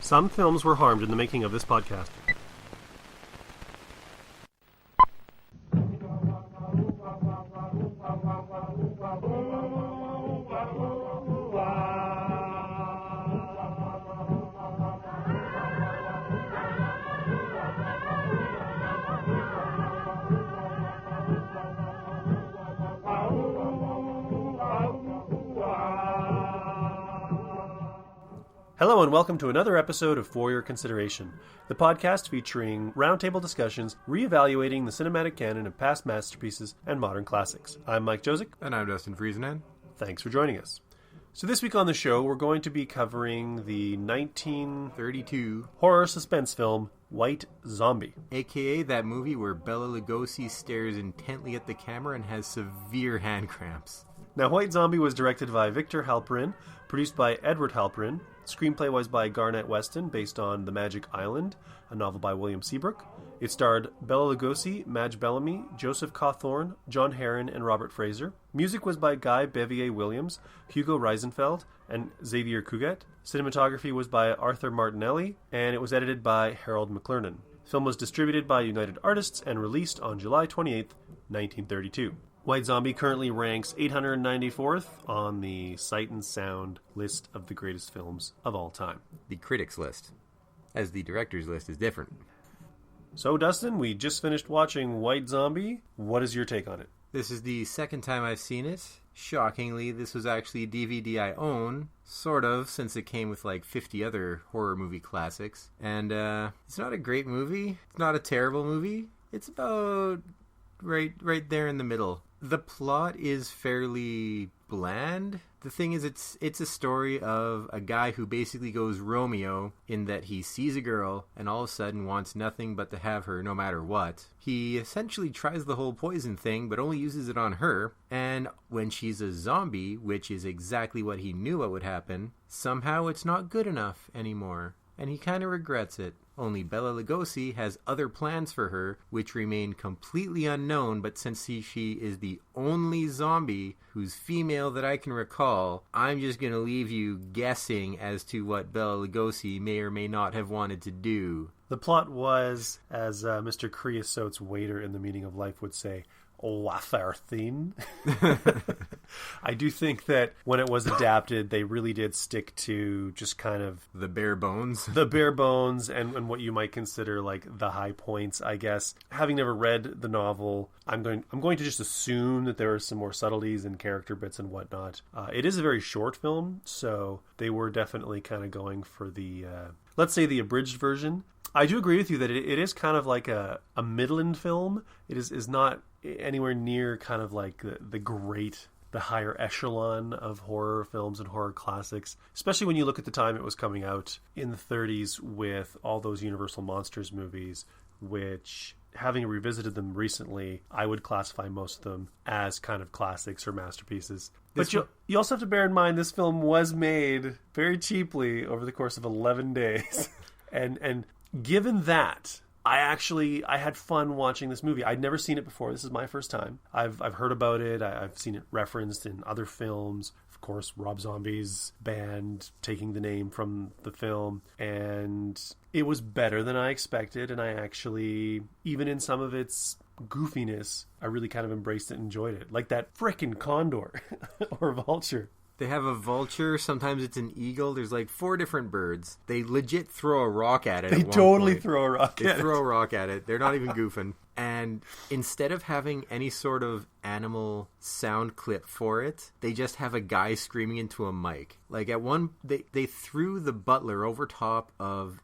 Some films were harmed in the making of this podcast. Hello and welcome to another episode of For Your Consideration, the podcast featuring roundtable discussions reevaluating the cinematic canon of past masterpieces and modern classics. I'm Mike Jozic. And I'm Dustin Friesenhan. Thanks for joining us. So this week on the show, we're going to be covering the 1932 horror suspense film, White Zombie. AKA that movie where Bela Lugosi stares intently at the camera and has severe hand cramps. Now, White Zombie was directed by Victor Halperin, produced by Edward Halperin. Screenplay was by Garnett Weston, based on The Magic Island, a novel by William Seabrook. It starred Bela Lugosi, Madge Bellamy, Joseph Cawthorne, John Herron, and Robert Fraser. Music was by Guy Bevier-Williams, Hugo Reisenfeld, and Xavier Cugat. Cinematography was by Arthur Martinelli, and it was edited by Harold McLernan. The film was distributed by United Artists and released on July 28, 1932. White Zombie currently ranks 894th on the Sight and Sound list of the greatest films of all time. The critics list, as the director's list is different. So, Dustin, we just finished watching White Zombie. What is your take on it? This is the second time I've seen it. Shockingly, this was actually a DVD I own, sort of, since it came with like 50 other horror movie classics. And it's not a great movie. It's not a terrible movie. It's about right there in the middle. The plot is fairly bland. The thing is, it's a story of a guy who basically goes Romeo in that he sees a girl and all of a sudden wants nothing but to have her no matter what. He essentially tries the whole poison thing, but only uses it on her. And when she's a zombie, which is exactly what he knew what would happen, somehow it's not good enough anymore. And he kind of regrets it. Only Bela Lugosi has other plans for her, which remain completely unknown, but since she is the only zombie who's female that I can recall, I'm just going to leave you guessing as to what Bela Lugosi may or may not have wanted to do. The plot was, as Mr. Creosote's waiter in The Meaning of Life would say, Waferthin. I do think that when it was adapted, they really did stick to just kind of the bare bones. The bare bones and what you might consider like the high points, I guess. Having never read the novel, I'm going to just assume that there are some more subtleties and character bits and whatnot. It is a very short film, so they were definitely kind of going for the, let's say the abridged version. I do agree with you that it is kind of like a Midland film. It is not anywhere near kind of like the higher echelon of horror films and horror classics, especially when you look at the time it was coming out in the 30s with all those Universal Monsters movies, which, having revisited them recently, I would classify most of them as kind of classics or masterpieces. But you also have to bear in mind this film was made very cheaply over the course of 11 days. and given that, I had fun watching this movie. I'd never seen it before. This is my first time. I've heard about it. I've seen it referenced in other films. Of course, Rob Zombie's band taking the name from the film. And it was better than I expected. And I actually, even in some of its goofiness, I really kind of embraced it and enjoyed it. Like that frickin' condor or vulture. They have a vulture, sometimes it's an eagle. There's like 4 different birds. They legit throw a rock at it. They totally throw a rock at it. They throw a rock at it. They're not even goofing. And instead of having any sort of animal sound clip for it, they just have a guy screaming into a mic. Like at one, they threw the butler over top of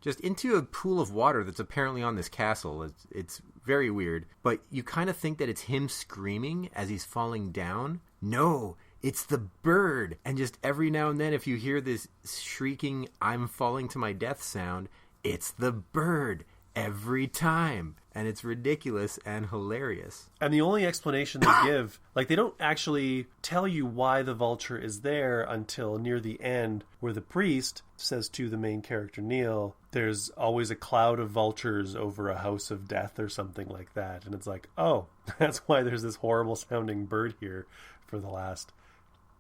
just into a pool of water that's apparently on this castle. It's very weird. But you kind of think that it's him screaming as he's falling down. No, it's the bird. And just every now and then, if you hear this shrieking, I'm falling to my death sound, it's the bird every time. And it's ridiculous and hilarious. And the only explanation they give, like, they don't actually tell you why the vulture is there until near the end, where the priest says to the main character, Neil, there's always a cloud of vultures over a house of death or something like that. And it's like, oh, that's why there's this horrible sounding bird here for the last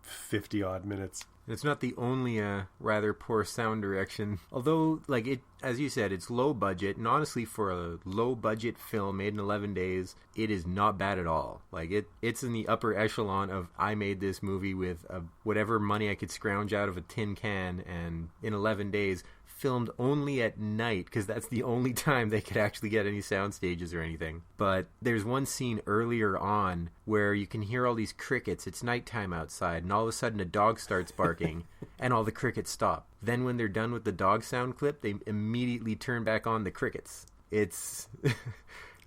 50 odd minutes. It's not the only rather poor sound direction. Although, like, it, as you said, it's low budget. And honestly, for a low budget film made in 11 days, it is not bad at all. Like, it's in the upper echelon of I made this movie with whatever money I could scrounge out of a tin can, and in 11 days, filmed only at night, because that's the only time they could actually get any sound stages or anything. But there's one scene earlier on where you can hear all these crickets. It's nighttime outside, and all of a sudden a dog starts barking and all the crickets stop. Then when they're done with the dog sound clip, they immediately turn back on the crickets. It's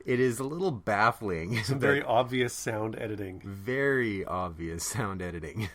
it is a little baffling. Some very obvious sound editing. Very obvious sound editing.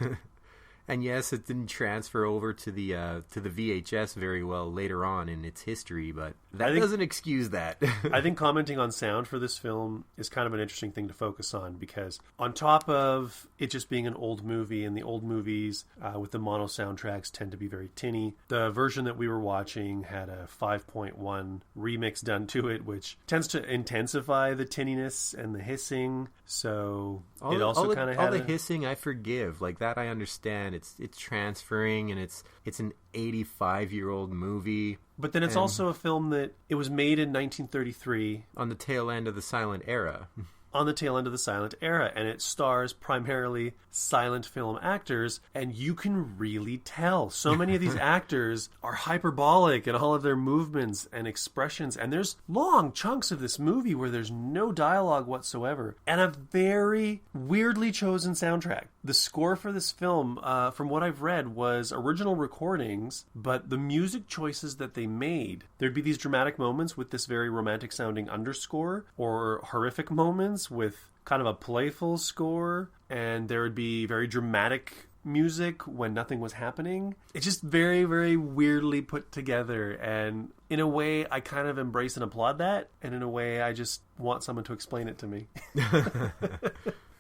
And yes, it didn't transfer over to the VHS very well later on in its history, but that doesn't excuse that. I think commenting on sound for this film is kind of an interesting thing to focus on, because on top of it just being an old movie, and the old movies with the mono soundtracks tend to be very tinny, the version that we were watching had a 5.1 remix done to it, which tends to intensify the tinniness and the hissing. So it also kind of had all the hissing I forgive, like that I understand. It's transferring, and it's an 85-year-old movie. But then it's also a film that it was made in 1933 on the tail end of the silent era. On the tail end of the silent era, and it stars primarily silent film actors, and you can really tell. So many of these actors are hyperbolic in all of their movements and expressions, and there's long chunks of this movie where there's no dialogue whatsoever, and a very weirdly chosen soundtrack. The score for this film, from what I've read, was original recordings, but the music choices that they made, there'd be these dramatic moments with this very romantic sounding underscore, or horrific moments with kind of a playful score, and there would be very dramatic music when nothing was happening. It's just very, very weirdly put together, and in a way I kind of embrace and applaud that, and in a way I just want someone to explain it to me.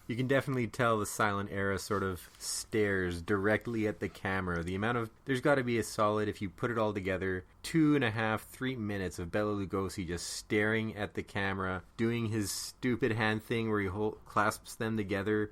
You can definitely tell the silent era sort of stares directly at the camera. The amount of... There's got to be a solid, if you put it all together, 2.5, 3 minutes of Bela Lugosi just staring at the camera, doing his stupid hand thing where he clasps them together,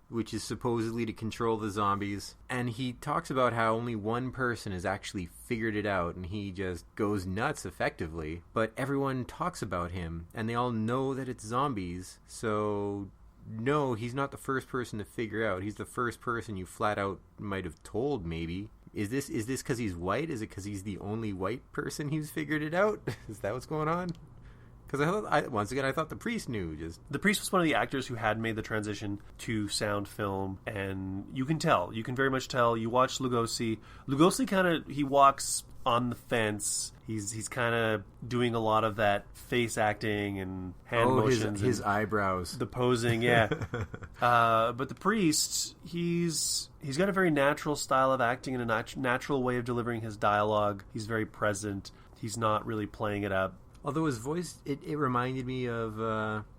which is supposedly to control the zombies. And he talks about how only one person has actually figured it out, and he just goes nuts effectively. But everyone talks about him, and they all know that it's zombies, so... No, he's not the first person to figure out. He's the first person you flat out might have told, maybe. Is this because he's white? Is it because he's the only white person who's figured it out? Is that what's going on? Because I thought the priest knew. The priest was one of the actors who had made the transition to sound film, and you can tell. You can very much tell. You watch Lugosi. Lugosi he walks on the fence. He's kind of doing a lot of that face acting and hand motions. His eyebrows. The posing, yeah. But the priest, he's got a very natural style of acting and a natural way of delivering his dialogue. He's very present. He's not really playing it up. Although his voice, it reminded me of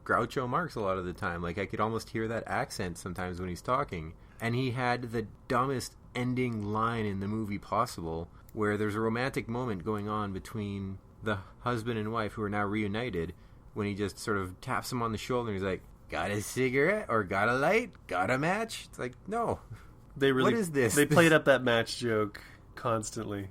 Groucho Marx a lot of the time. Like, I could almost hear that accent sometimes when he's talking. And he had the dumbest ending line in the movie possible, where there's a romantic moment going on between the husband and wife who are now reunited, when he just sort of taps him on the shoulder and he's like, got a cigarette or got a light? Got a match? It's like, no. What is this? They played up that match joke constantly.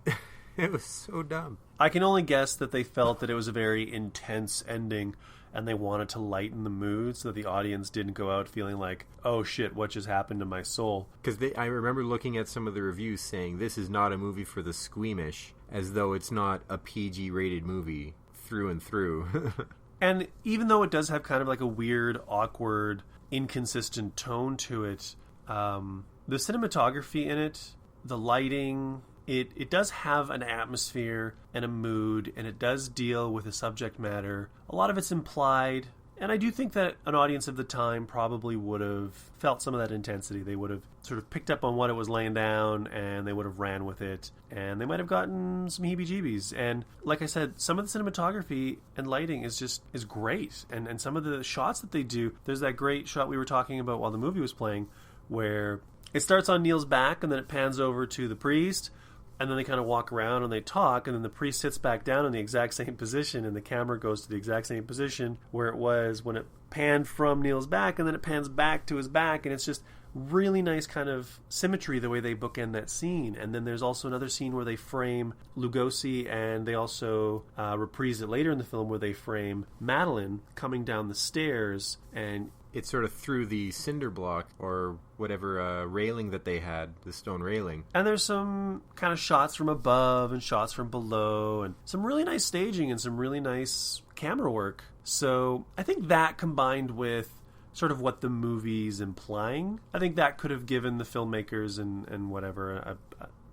It was so dumb. I can only guess that they felt that it was a very intense ending, and they wanted to lighten the mood so that the audience didn't go out feeling like, oh shit, what just happened to my soul? Because I remember looking at some of the reviews saying this is not a movie for the squeamish, as though it's not a PG-rated movie through and through. And even though it does have kind of like a weird, awkward, inconsistent tone to it, the cinematography in it, the lighting... It does have an atmosphere and a mood, and it does deal with a subject matter. A lot of it's implied, and I do think that an audience of the time probably would have felt some of that intensity. They would have sort of picked up on what it was laying down, and they would have ran with it, and they might have gotten some heebie-jeebies. And like I said, some of the cinematography and lighting is great, and some of the shots that they do, there's that great shot we were talking about while the movie was playing, where it starts on Neil's back, and then it pans over to the priest, and then they kind of walk around and they talk, and then the priest sits back down in the exact same position, and the camera goes to the exact same position where it was when it panned from Neil's back, and then it pans back to his back, and it's just really nice kind of symmetry the way they bookend that scene. And then there's also another scene where they frame Lugosi, and they also reprise it later in the film where they frame Madeline coming down the stairs, and it's sort of through the cinder block or whatever railing that they had, the stone railing. And there's some kind of shots from above and shots from below and some really nice staging and some really nice camera work. So I think that combined with sort of what the movie's implying, I think that could have given the filmmakers and whatever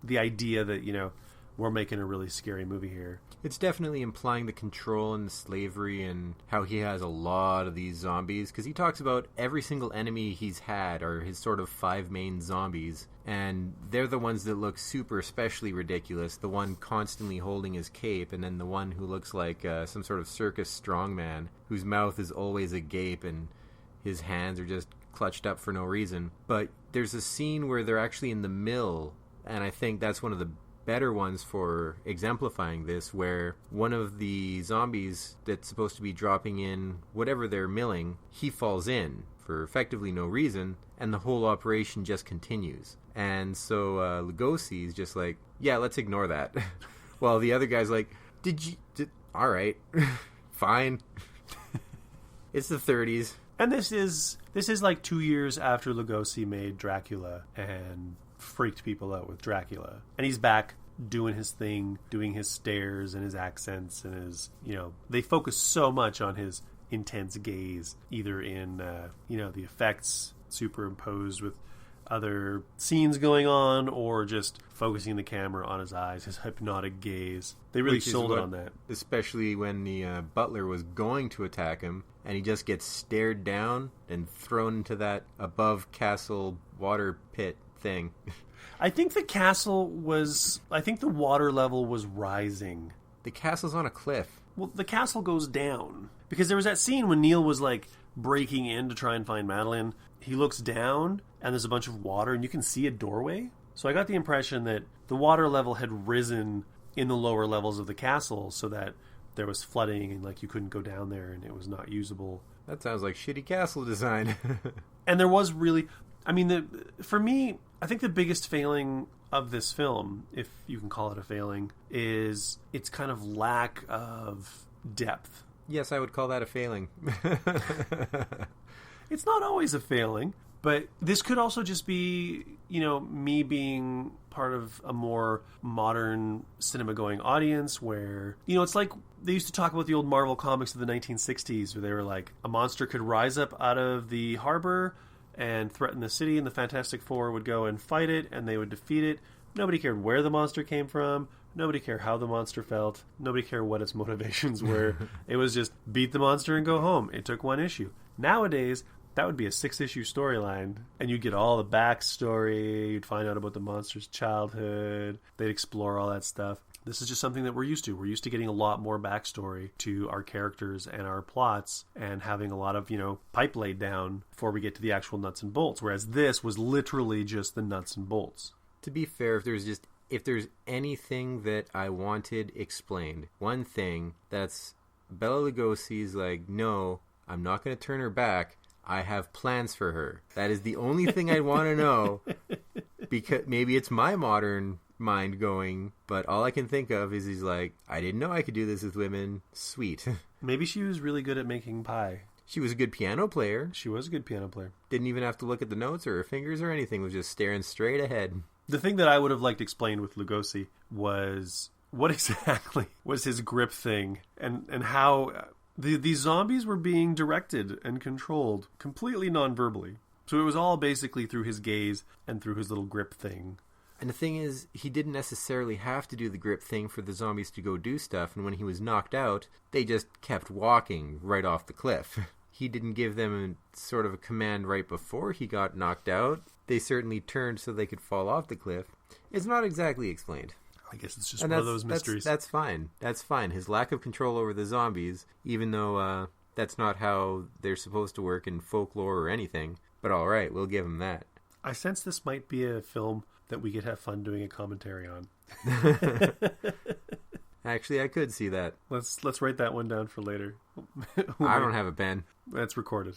the idea that, you know, we're making a really scary movie here. It's definitely implying the control and the slavery and how he has a lot of these zombies, because he talks about every single enemy he's had are his sort of 5 main zombies, and they're the ones that look super especially ridiculous. The one constantly holding his cape, and then the one who looks like some sort of circus strongman whose mouth is always agape and his hands are just clutched up for no reason. But there's a scene where they're actually in the mill, and I think that's one of the better ones for exemplifying this, where one of the zombies that's supposed to be dropping in whatever they're milling, he falls in for effectively no reason, and the whole operation just continues. And so Lugosi's just like, yeah, let's ignore that. While the other guy's like, all right, fine. It's the 30s. And this is like 2 years after Lugosi made Dracula and freaked people out with Dracula, and he's back doing his thing, doing his stares and his accents and his, you know, they focus so much on his intense gaze, either in you know, the effects superimposed with other scenes going on, or just focusing the camera on his eyes, his hypnotic gaze. They really sold it on that, especially when the butler was going to attack him and he just gets stared down and thrown into that above castle water pit thing. I think the water level was rising. The castle's on a cliff. Well, the castle goes down. Because there was that scene when Neil was like breaking in to try and find Madeline. He looks down and there's a bunch of water and you can see a doorway. So I got the impression that the water level had risen in the lower levels of the castle so that there was flooding and like you couldn't go down there and it was not usable. That sounds like shitty castle design. And there was really, I mean, for me, I think the biggest failing of this film, if you can call it a failing, is its kind of lack of depth. Yes, I would call that a failing. It's not always a failing, but this could also just be, you know, me being part of a more modern cinema-going audience where, you know, it's like they used to talk about the old Marvel comics of the 1960s where they were like, a monster could rise up out of the harbor and threaten the city, and the Fantastic Four would go and fight it, and they would defeat it. Nobody cared where the monster came from. Nobody cared how the monster felt. Nobody cared what its motivations were. It was just beat the monster and go home. It took one issue. Nowadays, that would be a 6-issue storyline, and you'd get all the backstory. You'd find out about the monster's childhood. They'd explore all that stuff. This is just something that we're used to. We're used to getting a lot more backstory to our characters and our plots and having a lot of, you know, pipe laid down before we get to the actual nuts and bolts, whereas this was literally just the nuts and bolts. To be fair, if there's anything that I wanted explained, one thing, that's Bela Lugosi's like, no, I'm not going to turn her back. I have plans for her. That is the only thing I want to know, because maybe it's my modern mind going, but all I can think of is he's like, I didn't know I could do this with women. Sweet. Maybe she was really good at making pie. She was a good piano player. She was a good piano player. Didn't even have to look at the notes or her fingers or anything. Was just staring straight ahead. The thing that I would have liked explained with Lugosi was what exactly was his grip thing, and how these zombies were being directed and controlled completely non-verbally. So it was all basically through his gaze and through his little grip thing. And the thing is, he didn't necessarily have to do the grip thing for the zombies to go do stuff, and when he was knocked out, they just kept walking right off the cliff. He didn't give them a sort of a command right before he got knocked out. They certainly turned so they could fall off the cliff. It's not exactly explained. I guess it's just one of those mysteries. That's fine. That's fine. His lack of control over the zombies, even though that's not how they're supposed to work in folklore or anything. But all right, we'll give him that. I sense this might be a film that we could have fun doing a commentary on. Actually, I could see that. Let's write that one down for later. I don't have a pen. That's recorded.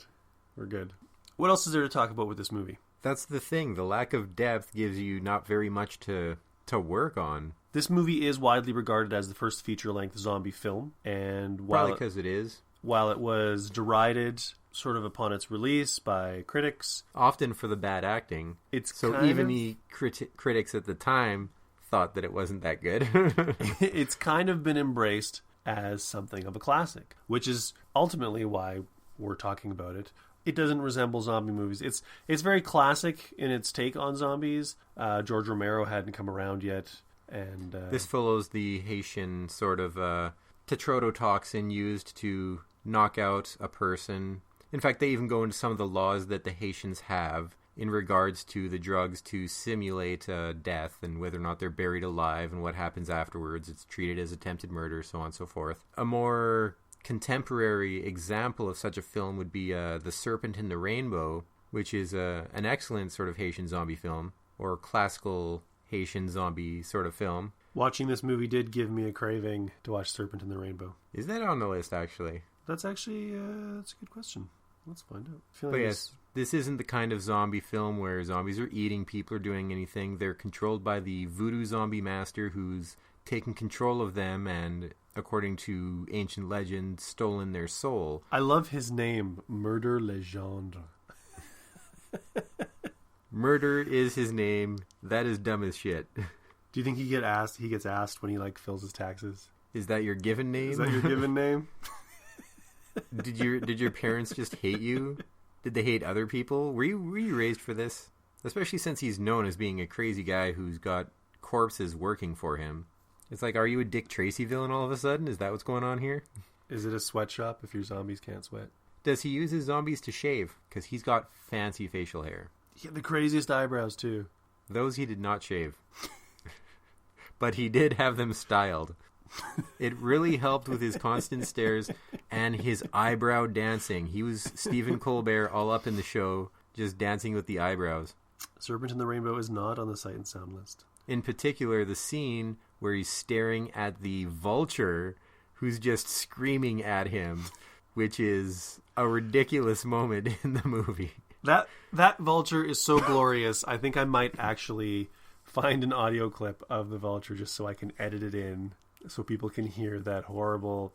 We're good. What else is there to talk about with this movie? That's the thing. The lack of depth gives you not very much to work on. This movie is widely regarded as the first feature-length zombie film, and Probably because it is. While it was derided sort of upon its release by critics, often for the bad acting, the critics at the time thought that it wasn't that good. It's kind of been embraced as something of a classic, which is ultimately why we're talking about it. It doesn't resemble zombie movies. It's very classic in its take on zombies. George Romero hadn't come around yet, and this follows the Haitian sort of tetrodotoxin used to knock out a person. In fact, they even go into some of the laws that the Haitians have in regards to the drugs to simulate death and whether or not they're buried alive and what happens afterwards. It's treated as attempted murder, so on and so forth. A more contemporary example of such a film would be The Serpent in the Rainbow, which is an excellent sort of Haitian zombie film, or classical Haitian zombie sort of film. Watching this movie did give me a craving to watch Serpent in the Rainbow. Is that on the list, actually? That's actually that's a good question. Let's find out. But yes, this isn't the kind of zombie film where zombies are eating people or doing anything. They're controlled by the voodoo zombie master who's taken control of them and, according to ancient legend, stolen their soul. I love his name, Murder Legendre. Murder is his name. That is dumb as shit. Do you think he gets asked when he fills his taxes? Is that your given name? Is that your given name? Did your parents just hate you? Did they hate other people? Were you raised for this? Especially since he's known as being a crazy guy who's got corpses working for him. It's like, are you a Dick Tracy villain all of a sudden? Is that what's going on here? Is it a sweatshop if your zombies can't sweat? Does he use his zombies to shave? Because he's got fancy facial hair. He had the craziest eyebrows, too. Those he did not shave. But he did have them styled. It really helped with his constant stares and his eyebrow dancing. He was Stephen Colbert all up in the show, just dancing with the eyebrows. Serpent in the Rainbow is not on the Sight and Sound list. In particular, the scene where he's staring at the vulture who's just screaming at him, which is a ridiculous moment in the movie. That vulture is so glorious. I think I might actually find an audio clip of the vulture just so I can edit it in so people can hear that horrible...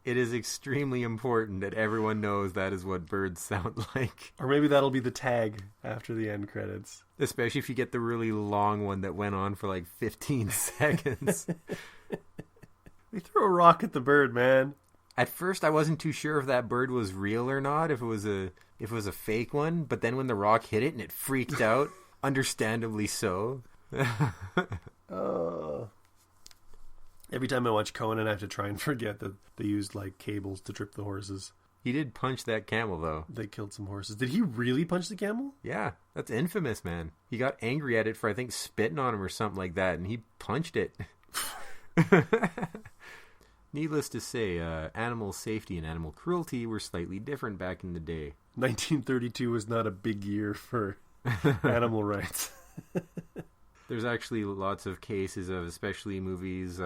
It is extremely important that everyone knows that is what birds sound like. Or maybe that'll be the tag after the end credits. Especially if you get the really long one that went on for 15 seconds. They threw a rock at the bird, man. At first I wasn't too sure if that bird was real or not, if it was a fake one, but then when the rock hit it and it freaked out, understandably so. Oh. Every time I watch Conan, I have to try and forget that they used cables to trip the horses. He did punch that camel, though. They killed some horses. Did he really punch the camel? Yeah, that's infamous, man. He got angry at it for, I think, spitting on him or something like that, and he punched it. Needless to say, animal safety and animal cruelty were slightly different back in the day. 1932 was not a big year for animal rights. There's actually lots of cases of especially movies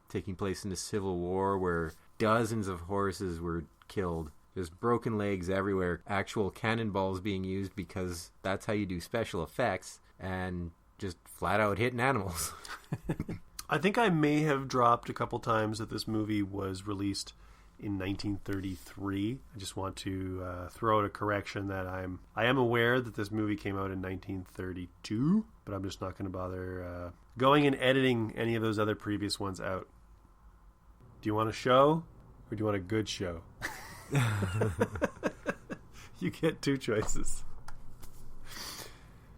taking place in the Civil War where dozens of horses were killed. Just broken legs everywhere. Actual cannonballs being used because that's how you do special effects and just flat out hitting animals. I think I may have dropped a couple times that this movie was released in 1933. I just want to throw out a correction that I am aware that this movie came out in 1932, but I'm just not going to bother going and editing any of those other previous ones out. Do you want a show or do you want a good show? You get two choices.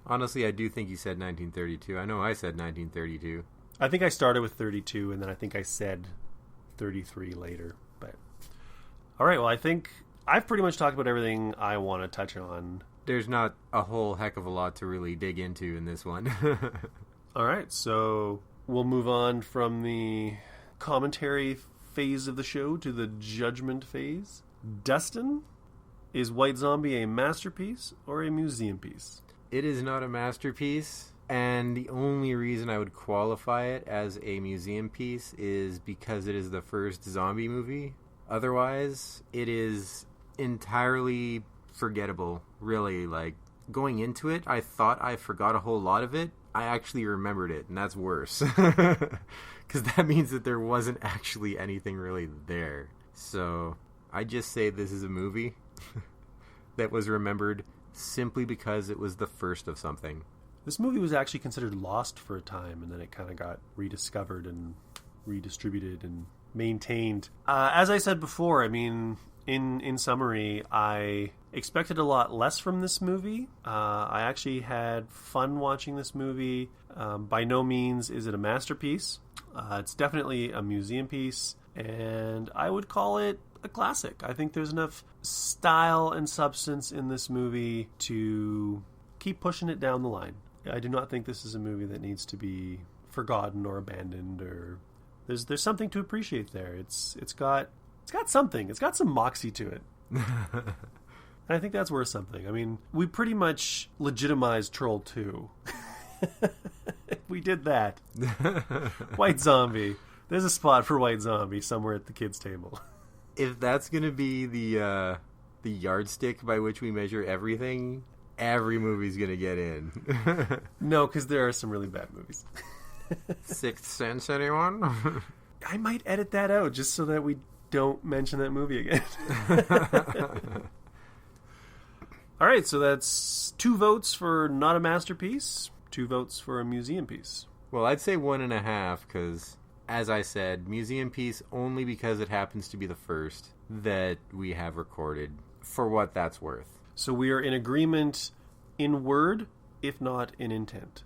Honestly, I do think you said 1932. I know I said 1932. I think I started with 32 and then I think I said 33 later. All right, well, I think I've pretty much talked about everything I want to touch on. There's not a whole heck of a lot to really dig into in this one. All right, so we'll move on from the commentary phase of the show to the judgment phase. Dustin, is White Zombie a masterpiece or a museum piece? It is not a masterpiece, and the only reason I would qualify it as a museum piece is because it is the first zombie movie. Otherwise, it is entirely forgettable, really. Like, going into it, I thought I forgot a whole lot of it. I actually remembered it, and that's worse. Because that means that there wasn't actually anything really there. So, I just say this is a movie that was remembered simply because it was the first of something. This movie was actually considered lost for a time, and then it kind of got rediscovered and redistributed and maintained. As I said before, I mean, in summary, I expected a lot less from this movie. I actually had fun watching this movie. By no means is it a masterpiece. It's definitely a museum piece, and I would call it a classic. I think there's enough style and substance in this movie to keep pushing it down the line. I do not think this is a movie that needs to be forgotten or abandoned, or there's something to appreciate there. It's got something. It's got some moxie to it. And I think that's worth something. I mean, we pretty much legitimized Troll 2. We did that. White Zombie. There's a spot for White Zombie somewhere at the kids' table. If that's going to be the yardstick by which we measure everything, every movie's going to get in. No, because there are some really bad movies. Sixth Sense, anyone? I might edit that out just so that we don't mention that movie again. All right, so that's 2 votes for not a masterpiece, 2 votes for a museum piece. Well, I'd say 1.5 because, as I said, museum piece only because it happens to be the first that we have recorded, for what that's worth. So we are in agreement in word, if not in intent.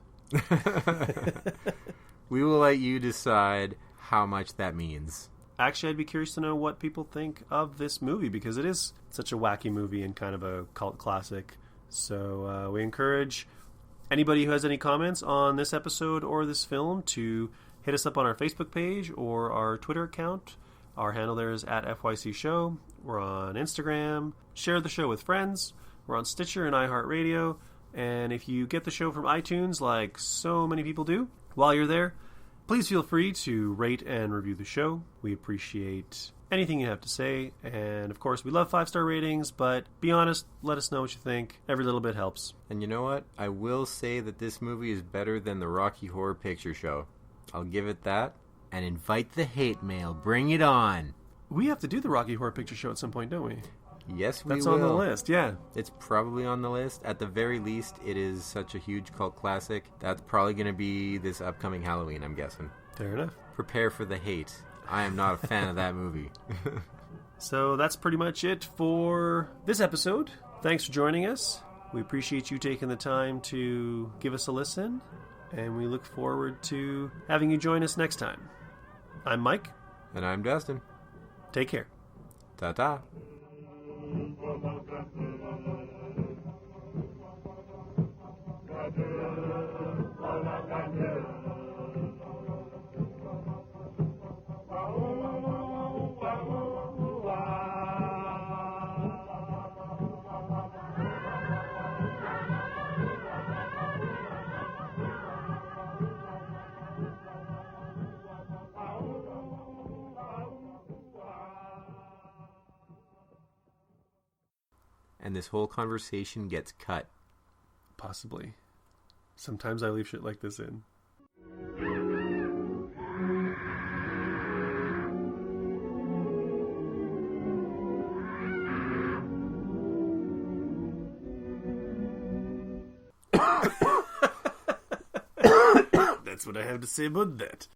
We will let you decide how much that means. Actually, I'd be curious to know what people think of this movie, because it is such a wacky movie and kind of a cult classic. So we encourage anybody who has any comments on this episode or this film to hit us up on our Facebook page or our Twitter account. Our handle there is at FYC Show. We're on Instagram. Share the show with friends. We're on Stitcher and iHeartRadio. And if you get the show from iTunes, like so many people do, while you're there, please feel free to rate and review the show. We appreciate anything you have to say. And, of course, we love 5-star ratings, but be honest, let us know what you think. Every little bit helps. And you know what? I will say that this movie is better than the Rocky Horror Picture Show. I'll give it that. And invite the hate mail. Bring it on. We have to do the Rocky Horror Picture Show at some point, don't we? Yes, we That's will. on the list, yeah. It's probably on the list. At the very least, it is such a huge cult classic. That's probably going to be this upcoming Halloween, I'm guessing. Fair enough. Prepare for the hate. I am not a fan of that movie. So that's pretty much it for this episode. Thanks for joining us. We appreciate you taking the time to give us a listen, and we look forward to having you join us next time. I'm Mike. And I'm Dustin. Take care. Ta-ta. And this whole conversation gets cut. Possibly. Sometimes I leave shit like this in. That's what I have to say about that.